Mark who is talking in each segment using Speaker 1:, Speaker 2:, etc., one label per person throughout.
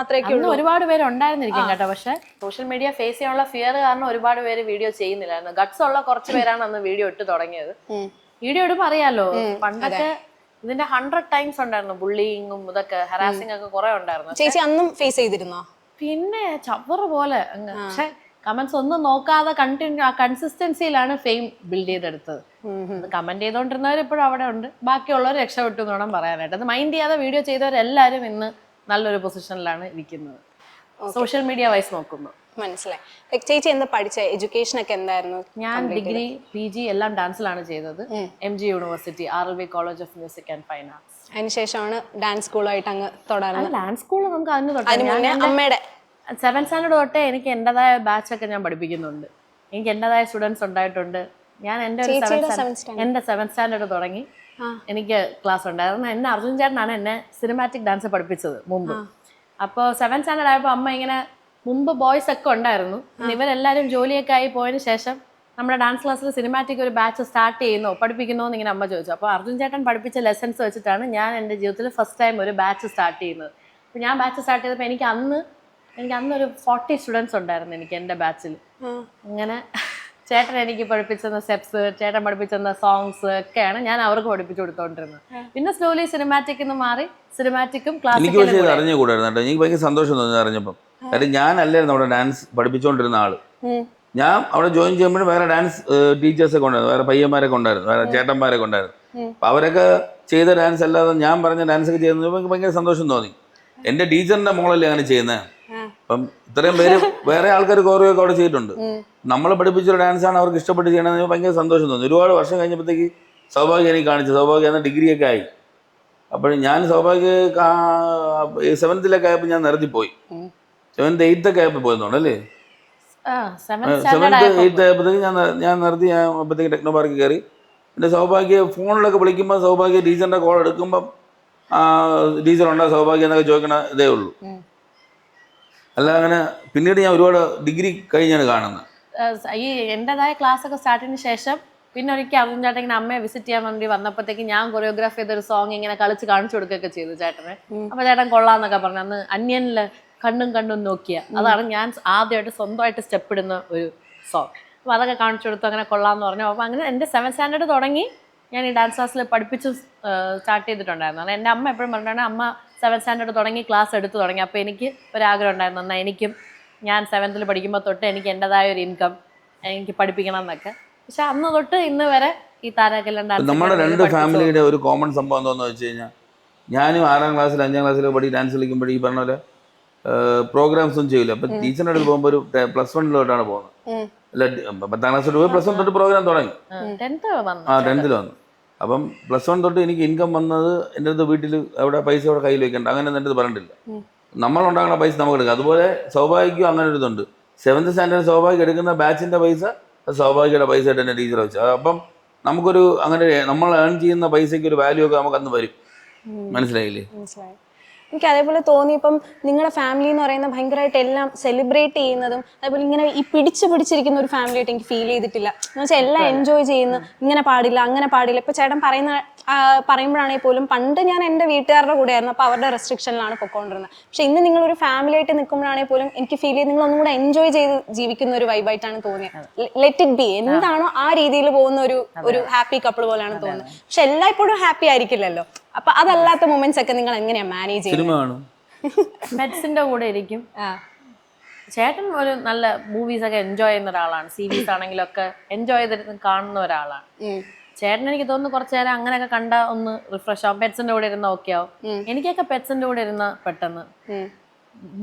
Speaker 1: അന്ന് ഒരുപാട് പേര് ഉണ്ടായിരുന്നിരിക്കും കേട്ടോ. പക്ഷെ സോഷ്യൽ മീഡിയ ഫേസ് ചെയ്യാനുള്ള ഫിയർ കാരണം ഒരുപാട് പേര് വീഡിയോ ചെയ്യുന്നില്ലായിരുന്നു. ഗട്ട്സ് ഉള്ള കുറച്ച് പേരാണ് അന്ന് വീഡിയോ ഇട്ട് തുടങ്ങിയത്. വീഡിയോ ഇടുമ്പോ അറിയാലോ, പണ്ടൊക്കെ ഇതിന്റെ 100 ടൈംസ് ഉണ്ടായിരുന്നു. ബുള്ളിങ്ങും ഇതൊക്കെ ഹറാസിംഗ് ഒക്കെ കുറെ ഉണ്ടായിരുന്നു.
Speaker 2: ചേച്ചി അന്നും ഫേസ് ചെയ്തിരുന്നോ?
Speaker 1: പിന്നെ ചവറ് പോലെ അങ്ങ്. പക്ഷെ കമന്റ്സ് ഒന്നും നോക്കാതെ കൺസിസ്റ്റൻസിയിലാണ് ഫെയിം ബിൽഡ് ചെയ്തെടുത്തത്. കമന്റ് ചെയ്തോണ്ടിരുന്നവർ ഇപ്പോഴും അവിടെ ഉണ്ട്. ബാക്കിയുള്ളവർ രക്ഷപ്പെട്ടു എന്ന് വേണം പറയാനായിട്ട്. അത് മൈൻഡ് ചെയ്യാതെ വീഡിയോ ചെയ്തവരെല്ലാരും ഇന്ന് നല്ലൊരു പൊസിഷനിലാണ് ഇരിക്കുന്നത്, സോഷ്യൽ മീഡിയ വൈസ് നോക്കുമ്പോൾ.
Speaker 2: മനസ്സിലായി. ചേച്ചി എന്താ പഠിച്ച എഡ്യൂക്കേഷൻ ഒക്കെ എന്തായിരുന്നു?
Speaker 1: ഞാൻ ഡിഗ്രി PG എല്ലാം ഡാൻസിലാണ് ചെയ്തത്. MG university RLB college of music and fine arts.
Speaker 2: അതിനുശേഷമാണ് ഡാൻസ് സ്കൂളായിട്ട് അങ്ങ് തുടർന്നത്.
Speaker 1: ഡാൻസ് സ്കൂൾ നമുക്ക് അതിന് തൊട്ട് 7th സ്റ്റാൻഡേർഡ് തൊട്ടേ എനിക്ക് എന്റേതായ ബാച്ച് ഒക്കെ ഞാൻ പഠിപ്പിക്കുന്നുണ്ട്. എനിക്ക് എന്റേതായ സ്റ്റുഡൻസ് ഉണ്ടായിട്ടുണ്ട്. ഞാൻ എൻ്റെ 7th സ്റ്റാൻഡേർഡ് തുടങ്ങി എനിക്ക് ക്ലാസ് ഉണ്ടായിരുന്നു. എന്നെ അർജുൻ ചേട്ടനാണ് എന്നെ സിനിമാറ്റിക് ഡാൻസ് പഠിപ്പിച്ചത് മുമ്പ്. അപ്പോൾ 7th സ്റ്റാൻഡേർഡ് ആയപ്പോൾ അമ്മ ഇങ്ങനെ, മുമ്പ് ബോയ്സ് ഒക്കെ ഉണ്ടായിരുന്നു, ഇവരെല്ലാവരും ജോലിയൊക്കെ ആയി പോയതിന് ശേഷം നമ്മുടെ ഡാൻസ് ക്ലാസ്സിൽ സിനിമാറ്റിക് ഒരു ബാച്ച് സ്റ്റാർട്ട് ചെയ്യുന്നോ പഠിപ്പിക്കുന്നോ എന്ന് ഇങ്ങനെ അമ്മ ചോദിച്ചു. അപ്പോൾ അർജുൻ ചേട്ടൻ പഠിപ്പിച്ച ലെസൺസ് വെച്ചിട്ടാണ് ഞാൻ എൻ്റെ ജീവിതത്തിൽ ഫസ്റ്റ് ടൈം ഒരു ബാച്ച് സ്റ്റാർട്ട് ചെയ്യുന്നത്. അപ്പോൾ ഞാൻ ബാച്ച് സ്റ്റാർട്ട് ചെയ്തപ്പോൾ എനിക്ക് അന്നൊരു 40 സ്റ്റുഡൻസ് ഉണ്ടായിരുന്നു എനിക്ക് എൻ്റെ ബാച്ചിൽ. അങ്ങനെ ചേട്ടൻ എനിക്ക് പഠിപ്പിച്ചെന്ന സ്റ്റെപ്സ്, ചേട്ടൻ പഠിപ്പിച്ചെന്ന സോങ്സ് ഒക്കെയാണ് ഞാൻ അവർക്ക് പഠിപ്പിച്ചു കൊടുത്തോണ്ടിരുന്നത്. പിന്നെ സ്ലോലി സിനിമാറ്റിക് എന്ന് മാറി സിനിമാറ്റിക്കും
Speaker 3: എനിക്ക് പക്ഷേ ഇത് അറിഞ്ഞുകൂടായിരുന്നു. എനിക്ക് ഭയങ്കര സന്തോഷം തോന്നി അറിഞ്ഞപ്പം. കാര്യം ഞാനല്ലായിരുന്നു അവിടെ ഡാൻസ് പഠിപ്പിച്ചുകൊണ്ടിരുന്ന ആള്. ഞാൻ അവിടെ ജോയിൻ ചെയ്യുമ്പോഴും വേറെ ഡാൻസ് ടീച്ചേഴ്സൊക്കെ ഉണ്ടായിരുന്നു, വേറെ പയ്യന്മാരൊക്കെ ഉണ്ടായിരുന്നു, വേറെ ചേട്ടന്മാരൊക്കെ ഉണ്ടായിരുന്നു. അപ്പം അവരൊക്കെ ചെയ്ത ഡാൻസ് അല്ലാതെ ഞാൻ പറഞ്ഞ ഡാൻസ് ഒക്കെ ചെയ്യുന്നത് എനിക്ക് ഭയങ്കര സന്തോഷം തോന്നി. എൻ്റെ ടീച്ചറിന്റെ മോളല്ലേ അങ്ങനെ ചെയ്യുന്നത്. അപ്പം ഇത്രയും പേര് വേറെ ആൾക്കാർ കോറിയൊക്കെ അവിടെ ചെയ്തിട്ടുണ്ട്. നമ്മൾ പഠിപ്പിച്ചൊരു ഡാൻസാണ് അവർക്ക് ഇഷ്ടപ്പെട്ട് ചെയ്യണമെന്ന് ഭയങ്കര സന്തോഷം തോന്നി. ഒരുപാട് വർഷം കഴിഞ്ഞപ്പോഴത്തേക്ക് സൗഭാഗ്യം എനിക്ക് കാണിച്ചു. സൗഭാഗ്യം എന്ന ഡിഗ്രിയൊക്കെ ആയി. അപ്പോൾ ഞാൻ സൗഭാഗ്യ 7th ആയപ്പോൾ ഞാൻ നിർത്തിപ്പോയി. 7th 8th ആയപ്പോൾ പോയെന്നുണ്ടല്ലേ. 7th 8th ആയപ്പോഴത്തേക്ക് ഞാൻ നിർത്തി. ഞാൻ അപ്പോഴത്തേക്ക് ടെക്നോ പാർക്കിൽ കയറി. എൻ്റെ സൗഭാഗ്യ ഫോണിലൊക്കെ വിളിക്കുമ്പോൾ സൗഭാഗ്യ ടീച്ചറിൻ്റെ കോൾ എടുക്കുമ്പം ടീച്ചറുണ്ടോ സൗഭാഗ്യം എന്നൊക്കെ ചോദിക്കണ ഇതേ ഉള്ളൂ. അല്ല അങ്ങനെ പിന്നീട് ഞാൻ ഒരുപാട് ഡിഗ്രി കഴിഞ്ഞാണ് കാണുന്നത്.
Speaker 1: ഈ എൻ്റെതായ ക്ലാസ് ഒക്കെ സ്റ്റാർട്ടിന് ശേഷം പിന്നെ ഒരിക്കൽ അർജുൻ ചേട്ടൻ ഇങ്ങനെ അമ്മയെ വിസിറ്റ് ചെയ്യാൻ വേണ്ടി വന്നപ്പോഴത്തേക്ക് ഞാൻ കൊറിയോഗ്രാഫ് ചെയ്തൊരു സോങ് ഇങ്ങനെ കളിച്ച് കാണിച്ചു കൊടുക്കുകയൊക്കെ ചെയ്തു ചേട്ടന്. അപ്പോൾ ചേട്ടൻ കൊള്ളാന്നൊക്കെ പറഞ്ഞു. അന്ന് അന്യനില് കണ്ണും നോക്കിയ, അതാണ് ഞാൻ ആദ്യമായിട്ട് സ്വന്തമായിട്ട് സ്റ്റെപ്പ് ഇടുന്ന ഒരു സോങ്. അപ്പോൾ അതൊക്കെ കാണിച്ചു കൊടുത്തു. അങ്ങനെ കൊള്ളാമെന്ന് പറഞ്ഞു. അപ്പോൾ അങ്ങനെ എൻ്റെ 7th സ്റ്റാൻഡേർഡ് തുടങ്ങി ഞാൻ ഈ ഡാൻസ് ക്ലാസ്സിൽ പഠിപ്പിച്ച് സ്റ്റാർട്ട് ചെയ്തിട്ടുണ്ടായിരുന്നു. കാരണം എൻ്റെ അമ്മ എപ്പോഴും പറഞ്ഞിട്ടാണ്, അമ്മ 7th സ്റ്റാൻഡേർഡ് തുടങ്ങി ക്ലാസ് എടുത്ത് തുടങ്ങി. അപ്പോൾ എനിക്ക് ഒരാഗ്രഹം ഉണ്ടായിരുന്നു, എന്നാൽ എനിക്കും ഞാൻ 7th പഠിക്കുമ്പോൾ തൊട്ട് എനിക്ക് എൻ്റെതായ ഒരു ഇൻകം എനിക്ക് പഠിപ്പിക്കണം എന്നൊക്കെ. പക്ഷെ അന്ന് തൊട്ട് ഇന്ന് വരെ ഈ താരകെല്ലാം ഡാൻസ്.
Speaker 3: നമ്മുടെ രണ്ട് ഫാമിലിയുടെ ഒരു കോമൺ സംഭവം എന്താണെന്ന് വെച്ച് കഴിഞ്ഞാൽ, ഞാനും 6ാം ക്ലാസ്സിൽ 5ാം ക്ലാസ്സിൽ ഡാൻസ് കളിക്കുമ്പോൾ ഈ പറഞ്ഞ പോലെ പ്രോഗ്രാംസ് ഒന്നും ചെയ്യില്ല. അപ്പം ടീച്ചറിൻ്റെ അടുത്ത് പോകുമ്പോൾ ഒരു +1 പോകുന്നത്. അല്ല 10ാം ക്ലാസ് തൊട്ട് പോയി +1 തൊട്ട് പ്രോഗ്രാം തുടങ്ങി. 10th വന്നു. അപ്പം +1 തൊട്ട് എനിക്ക് ഇൻകം വന്നത് എൻ്റെ അടുത്ത് വീട്ടിൽ അവിടെ പൈസ അവിടെ കയ്യിൽ വെക്കണ്ട, അങ്ങനെ എൻ്റെ അടുത്ത് പറഞ്ഞിട്ടില്ല. നമ്മളുണ്ടാകുന്ന പൈസ നമുക്ക് എടുക്കാം. അതുപോലെ സൗഭാഗ്യം അങ്ങനെ ഒരു ഇതുണ്ട്. 7th സ്റ്റാൻഡേർഡ് സൗഭാഗ്യം എടുക്കുന്ന ബാച്ചിൻ്റെ പൈസ സൗഭാഗ്യയുടെ പൈസ ആയിട്ട് എൻ്റെ ടീച്ചർ വെച്ചു. അപ്പം നമുക്കൊരു അങ്ങനെ നമ്മൾ ഏൺ ചെയ്യുന്ന പൈസയ്ക്ക് ഒരു വാല്യൂ ഒക്കെ നമുക്ക് അന്ന് വരും. മനസ്സിലായില്ലേ?
Speaker 2: എനിക്ക് അതേപോലെ തോന്നി, ഇപ്പം നിങ്ങളുടെ ഫാമിലി എന്ന് പറയുന്നത് ഭയങ്കരമായിട്ട് എല്ലാം സെലിബ്രേറ്റ് ചെയ്യുന്നതും അതേപോലെ ഇങ്ങനെ ഈ പിടിച്ചിരിക്കുന്ന ഒരു ഫാമിലി ആയിട്ട് എനിക്ക് ഫീൽ ചെയ്തിട്ടില്ല. എന്ന് വെച്ചാൽ എല്ലാം എൻജോയ് ചെയ്യുന്നു, ഇങ്ങനെ പാടില്ല അങ്ങനെ പാടില്ല. ഇപ്പൊ ചേട്ടൻ പറയുമ്പോഴാണെങ്കിൽ പോലും പണ്ട് ഞാൻ എൻ്റെ വീട്ടുകാരുടെ കൂടെ ആയിരുന്നു, അപ്പോൾ അവരുടെ റെസ്ട്രിക്ഷനിലാണ് പൊക്കോണ്ടിരുന്നത്. പക്ഷെ ഇന്ന് നിങ്ങളൊരു ഫാമിലി ആയിട്ട് നിൽക്കുമ്പോഴാണെങ്കിൽ പോലും എനിക്ക് ഫീൽ ചെയ്ത് നിങ്ങൾ ഒന്നും കൂടെ എൻജോയ് ചെയ്ത് ജീവിക്കുന്ന ഒരു വൈബായിട്ടാണ് തോന്നിയത്. ലെറ്റ് ഇറ്റ് ബി, എന്താണോ ആ രീതിയിൽ പോകുന്ന ഒരു ഹാപ്പി കപ്പിൾ പോലെയാണ് തോന്നുന്നത്. പക്ഷെ എല്ലായ്പ്പോഴും ഹാപ്പി ആയിരിക്കില്ലല്ലോ. അപ്പൊ അതല്ലാത്ത മൊമെന്റ്സ് ഒക്കെ നിങ്ങൾ എങ്ങനെയാ മാനേജ് ചെയ്യുന്നത്?
Speaker 1: പെറ്റ്സിന്റെ കൂടെ ഇരിക്കും. ചേട്ടൻ ഒരു നല്ല മൂവീസ് ഒക്കെ എൻജോയ് ചെയ്യുന്ന ഒരാളാണ്. സീരീസ് ആണെങ്കിലൊക്കെ എൻജോയ് ചെയ്തിട്ട് കാണുന്ന ഒരാളാണ് ചേട്ടൻ. എനിക്ക് തോന്നുന്നു കുറച്ചു നേരം അങ്ങനെയൊക്കെ കണ്ട ഒന്ന് റിഫ്രഷ് ആവും. പെറ്റ്സിന്റെ കൂടെ ഇരുന്ന ഓക്കെ ആവും. എനിക്കൊക്കെ പെറ്റ്സിന്റെ കൂടെ ഇരുന്ന പെട്ടെന്ന്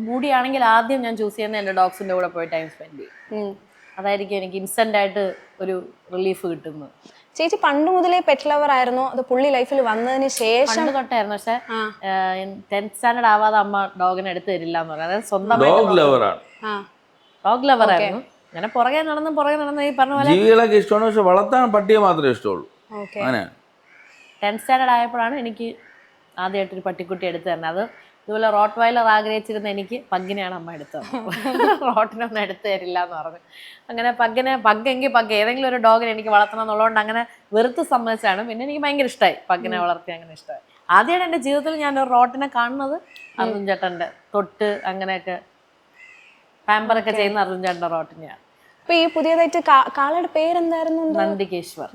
Speaker 1: മൂടിയാണെങ്കിൽ ആദ്യം ഞാൻ ചൂസ് ചെയ്യുന്ന എൻ്റെ ഡോഗ്സിന്റെ കൂടെ പോയി ടൈം സ്പെൻഡ് ചെയ്യും. അതായിരിക്കും എനിക്ക് ഇൻസ്റ്റന്റ് ആയിട്ട് ഒരു റിലീഫ് കിട്ടുന്നത്.
Speaker 2: ചേച്ചി പണ്ട് മുതലേ പെറ്റ് ലവർ ആയിരുന്നോ അത് പുള്ളി ലൈഫിൽ വന്നതിന് ശേഷം?
Speaker 1: പണ്ട് തൊട്ടായിരുന്നു. പക്ഷെ 10th സ്റ്റാൻഡേർഡ് ആവാതെ അമ്മ ഡോഗിനെ എടുത്ത് തരില്ല എന്ന് പറഞ്ഞു. അതായത് സ്വന്തം
Speaker 3: ഡോഗ്
Speaker 1: ലവർ ആയിരുന്നു. അങ്ങനെ പുറകെ നടന്ന് ഈ പറഞ്ഞ പോലെ
Speaker 3: ജീവികളൊക്കെ ഇഷ്ടമാണ്, പക്ഷെ വളർത്താൻ പട്ടിയെ മാത്രമേ ഇഷ്ടമുള്ളൂ.
Speaker 1: 10th സ്റ്റാൻഡേർഡ് ആയപ്പോഴാണ് എനിക്ക് ആദ്യമായിട്ടൊരു പട്ടിക്കുട്ടി എടുത്തു തരുന്നത്. അത് ഇതുപോലെ റോട്ട് വൈലർ ആഗ്രഹിച്ചിരുന്ന എനിക്ക് പഗ്ഗിനെയാണ് അമ്മ എടുത്തത്. റോട്ടിനൊന്നും എടുത്തു തരില്ല എന്ന് പറഞ്ഞു. അങ്ങനെ പഗ്ഗെങ്കിൽ ഏതെങ്കിലും ഒരു ഡോഗിനെ എനിക്ക് വളർത്തണം എന്നുള്ളതുകൊണ്ട് അങ്ങനെ വെറുത്ത് സമ്മതിച്ചാണ്. പിന്നെ എനിക്ക് ഭയങ്കര ഇഷ്ടമായി, പഗ്ഗിനെ വളർത്തി അങ്ങനെ ഇഷ്ടമായി. ആദ്യമാണ് എൻ്റെ ജീവിതത്തിൽ ഞാൻ ഒരു റോട്ടിനെ കാണുന്നത് അർജുൻ ചേട്ടൻ്റെ തൊട്ട് അങ്ങനെയൊക്കെ പാമ്പറൊക്കെ ചെയ്യുന്ന അർജുൻ ചേട്ടൻ്റെ റോട്ടിനെയാണ്.
Speaker 2: ഇപ്പൊ ഈ പുതിയതായിട്ട് കാളയുടെ പേരെന്തായിരുന്നു?
Speaker 1: നന്ദികേശ്വർ.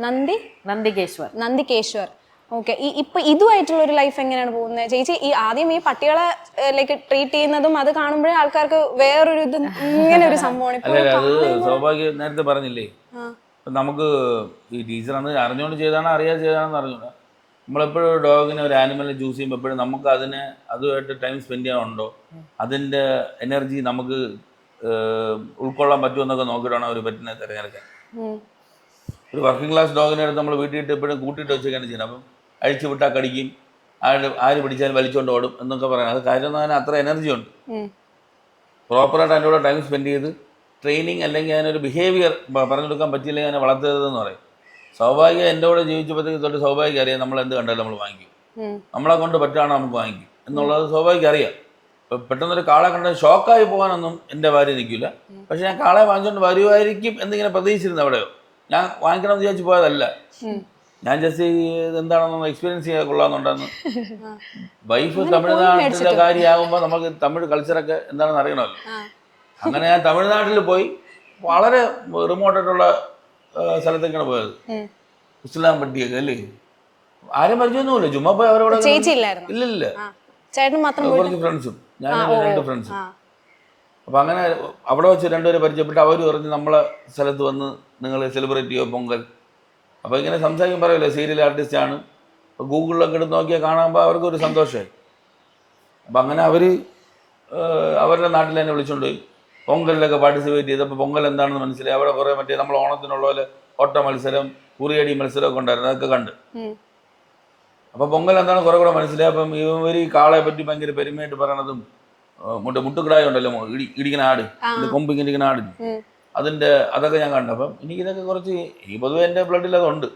Speaker 2: നന്ദികേശ്വർ. ഓക്കെ. ഇപ്പൊ ഇതുമായിട്ടുള്ള ഒരു ലൈഫ് എങ്ങനെയാണ് പോകുന്നത് ചേച്ചി? ഈ ആദ്യം ഈ പട്ടികളെ ലൈക്ക് ട്രീറ്റ് ചെയ്യുന്നതും അത് കാണുമ്പോഴേ ആൾക്കാർക്ക് വേറൊരു ഇത് ഇങ്ങനെ ഒരു സംഭവമാണ്.
Speaker 3: അത് സൗഭാഗ്യം നേരത്തെ പറഞ്ഞില്ലേ, നമുക്ക് ഈ ടീച്ചർ അന്ന് അറിഞ്ഞുകൊണ്ട് ചെയ്താണോ അറിയാതെ ചെയ്താണെന്ന് അറിഞ്ഞൂടാ. നമ്മളെപ്പോഴും ഡോഗിനെ ഒരു ആനിമലിനെ ചൂസ് ചെയ്യുമ്പോൾ എപ്പോഴും നമുക്ക് അതുമായിട്ട് ടൈം സ്പെൻഡ് ചെയ്യാനുണ്ടോ, അതിൻ്റെ എനർജി നമുക്ക് ഉൾക്കൊള്ളാൻ പറ്റുമെന്നൊക്കെ നോക്കിയിട്ടാണ് ഒരു പെറ്റിനെ തിരഞ്ഞെടുക്കാൻ. ഒരു വർക്കിംഗ് ക്ലാസ് ഡോഗിനെ എടുത്ത് നമ്മൾ വീട്ടിലിട്ട് എപ്പോഴും കൂട്ടിയിട്ട് വെച്ചൊക്കെയാണ് ചെയ്യുന്നത്. അപ്പം അഴിച്ചു വിട്ടാൽ കടിക്കും, ആര് പിടിച്ചാലും വലിച്ചുകൊണ്ട് ഓടും എന്നൊക്കെ പറയാം. അത് കാര്യം അതിന് അത്ര എനർജി ഉണ്ട്. പ്രോപ്പറായിട്ട് അതിൻ്റെ കൂടെ ടൈം സ്പെൻഡ് ചെയ്ത് ട്രെയിനിങ് അല്ലെങ്കിൽ അതിനൊരു ബിഹേവിയർ പറഞ്ഞു കൊടുക്കാൻ പറ്റിയില്ലെങ്കിൽ അതിനെ വളർത്തരുതെന്ന് പറയും. സ്വാഭാവികം എൻ്റെ കൂടെ ജീവിച്ചപ്പോഴത്തേക്ക് തൊട്ട് സ്വാഭാവികം അറിയാം നമ്മൾ എന്ത് കണ്ടാലും നമ്മൾ വാങ്ങിക്കും, നമ്മളെ കൊണ്ട് പറ്റുകയാണോ നമുക്ക് വാങ്ങിക്കും എന്നുള്ളത് സ്വാഭാവികം അറിയാം. ഇപ്പം പെട്ടെന്നൊരു കാളെ കണ്ട് ഷോക്കായി പോകാനൊന്നും എൻ്റെ ഭാര്യ നിൽക്കില്ല. പക്ഷെ ഞാൻ കാളെ വാങ്ങിച്ചുകൊണ്ട് വരുമായിരിക്കും എന്നിങ്ങനെ പ്രതീക്ഷിച്ചിരുന്നു. അവിടെയോ ഞാൻ വാങ്ങിക്കണം എന്ന് വിചാരിച്ച് പോയതല്ല. ഞാൻ ജസ്റ്റ് എന്താണെന്നൊന്ന് എക്സ്പീരിയൻസ് ചെയ്യാൻ കൊള്ളാമെന്നുണ്ടെന്ന്. വൈഫ് തമിഴ്നാട്ടിലെ കാര്യമാകുമ്പോൾ നമുക്ക് തമിഴ് കൾച്ചറൊക്കെ എന്താണെന്ന് അറിയണമല്ലോ. അങ്ങനെ ഞാൻ തമിഴ്നാട്ടിൽ പോയി വളരെ റിമോട്ടായിട്ടുള്ള സ്ഥലത്തേക്കാണ് പോയത്. ഇസ്ലാം പട്ടിയൊക്കെ അല്ലേ, ആരും പരിചയമൊന്നുമില്ല, ചുമ്മാ പോയി അവരോട്. ഇല്ലില്ല, കുറച്ച് ഫ്രണ്ട്സും ഞാൻ 2 ഫ്രണ്ട്സും. അപ്പം അങ്ങനെ അവിടെ വെച്ച് 2 പേരെ പരിചയപ്പെട്ട് അവർ പറഞ്ഞ് നമ്മളെ സ്ഥലത്ത് വന്ന് നിങ്ങൾ സെലിബ്രേറ്റ് ചെയ്യുമോ പൊങ്കൽ. അപ്പോൾ ഇങ്ങനെ സംസാരിക്കും, പറയുമല്ലോ സീരിയൽ ആർട്ടിസ്റ്റാണ്. അപ്പോൾ ഗൂഗിളിലൊക്കെ എടുത്ത് നോക്കിയാൽ കാണുമ്പോൾ അവർക്കൊരു സന്തോഷമായി. അപ്പം അങ്ങനെ അവർ അവരുടെ നാട്ടിൽ തന്നെ വിളിച്ചുകൊണ്ട് പോയി പൊങ്കലിലൊക്കെ പാർട്ടിസിപ്പേറ്റ് ചെയ്തപ്പോൾ പൊങ്കൽ എന്താണെന്ന് മനസ്സിലായി. അവിടെ കുറേ മറ്റേ നമ്മൾ ഓണത്തിനുള്ള പോലെ ഓട്ട മത്സരം, കുറിയടി മത്സരമൊക്കെ ഉണ്ടായിരുന്നു, അതൊക്കെ കണ്ട്. അപ്പോൾ പൊങ്കൽ എന്താണ് കുറേ കൂടെ മനസ്സിലായി. അപ്പം ഇവർ ഈ കാളയെ പറ്റി ഭയങ്കര പെരുമയായിട്ട് പറയണതും മുട്ടുകിടായ ഉണ്ടല്ലോ, ഇടിക്കുന്ന ആട്, കൊമ്പിങ്ങനെ ഇരിക്കുന്ന ആട്, അതൊക്കെ ഞാൻ കണ്ടു. അപ്പം എനിക്കിതൊക്കെ കുറച്ച് പൊതുവെ എൻ്റെ ബ്ലഡിൽ അതുണ്ട്.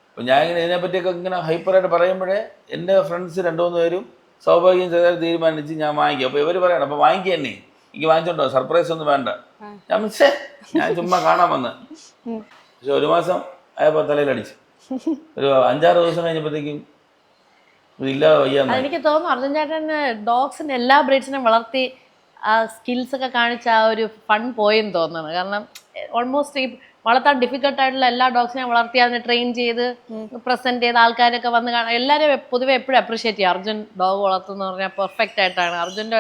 Speaker 3: അപ്പം ഞാൻ ഇങ്ങനെ ഇതിനെപ്പറ്റിയൊക്കെ ഇങ്ങനെ ഹൈപ്പറായിട്ട് പറയുമ്പോഴേ എൻ്റെ ഫ്രണ്ട്സ് 2-3 പേരും സ്വാഭാവികം ചെറിയ തീരുമാനിച്ച് ഞാൻ വാങ്ങിക്കും. അപ്പോൾ ഇവർ പറയണം അപ്പോൾ വാങ്ങിക്കുക തന്നെ, എനിക്ക് വാങ്ങിച്ചോണ്ടോ, സർപ്രൈസ് ഒന്നും വേണ്ട. ഞാൻ ചുമ്മാ കാണാൻ വന്ന്. പക്ഷെ 1 മാസം ആയപ്പോൾ തലയിലടിച്ചു. ഒരു 5-6 ദിവസം കഴിഞ്ഞപ്പോഴത്തേക്കും ഇതില്ലാതെ വയ്യാന്ന്.
Speaker 1: എനിക്ക് തോന്നുന്നു അർജുൻ ചേട്ടൻ ഡോഗ്സിന്റെ എല്ലാ ബ്രീഡ്സിനെയും വളർത്തി ആ സ്കിൽസ് ഒക്കെ കാണിച്ച ആ ഒരു ഫൺ പോയെന്ന് തോന്നുന്നു. കാരണം ഓൾമോസ്റ്റ് ഈ വളർത്താൻ ഡിഫിക്കൽട്ടായിട്ടുള്ള എല്ലാ ഡോഗ്സിനെയും വളർത്തി അതിനെ ട്രെയിൻ ചെയ്ത് പ്രസന്റ് ചെയ്ത് ആൾക്കാരൊക്കെ വന്ന് കാണാൻ എല്ലാവരും പൊതുവെ എപ്പോഴും അപ്രീഷിയേറ്റ് ചെയ്യും. അർജുൻ ഡോഗ് വളർത്തുന്ന പറഞ്ഞാൽ പെർഫെക്റ്റ് ആയിട്ടാണ്. അർജുൻ്റെ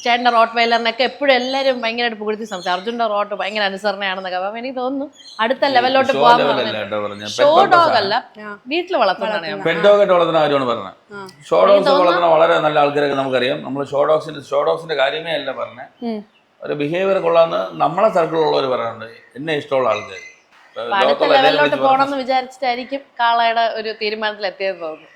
Speaker 1: ചേട്ടൻ്റെ റോട്ട് വൈലറിനൊക്കെ എപ്പോഴും എല്ലാവരും ഭയങ്കരമായിട്ട് പുകഴ്ത്തി സംസാരിക്കും. അർജുൻ്റെ റോട്ട് ഭയങ്കര അനുസരണയാണെന്നൊക്കെ. അപ്പം എനിക്ക് തോന്നുന്നു അടുത്ത ലെവലിലോട്ട് പോകാൻ ഷോ ഡോഗ് അല്ല, വീട്ടിൽ വളർത്തുന്നതാണ്.
Speaker 3: പെറ്റ് ഡോഗായിട്ട് വളർത്തുന്ന കാര്യമാണ് പറഞ്ഞത്. ഷോ ഡോഗ്സ് വളർത്തുന്ന വളരെ നല്ല ആൾക്കാരൊക്കെ നമുക്കറിയാം. നമ്മൾ ഷോ ഡോഗ്സിന്റെ കാര്യമേ അല്ല പറഞ്ഞത്, ഒരു ബിഹേവിയർ കൊള്ളാന്ന് നമ്മളെ സർക്കിളുള്ളവർ പറയാറുണ്ട്, എന്നെ ഇഷ്ടമുള്ള ആൾക്കാർ.
Speaker 1: അടുത്ത ലെവലിലോട്ട് പോകണമെന്ന് വിചാരിച്ചിട്ടായിരിക്കും കാളയുടെ ഒരു തീരുമാനത്തിൽ എത്തിയത് തോന്നുന്നു.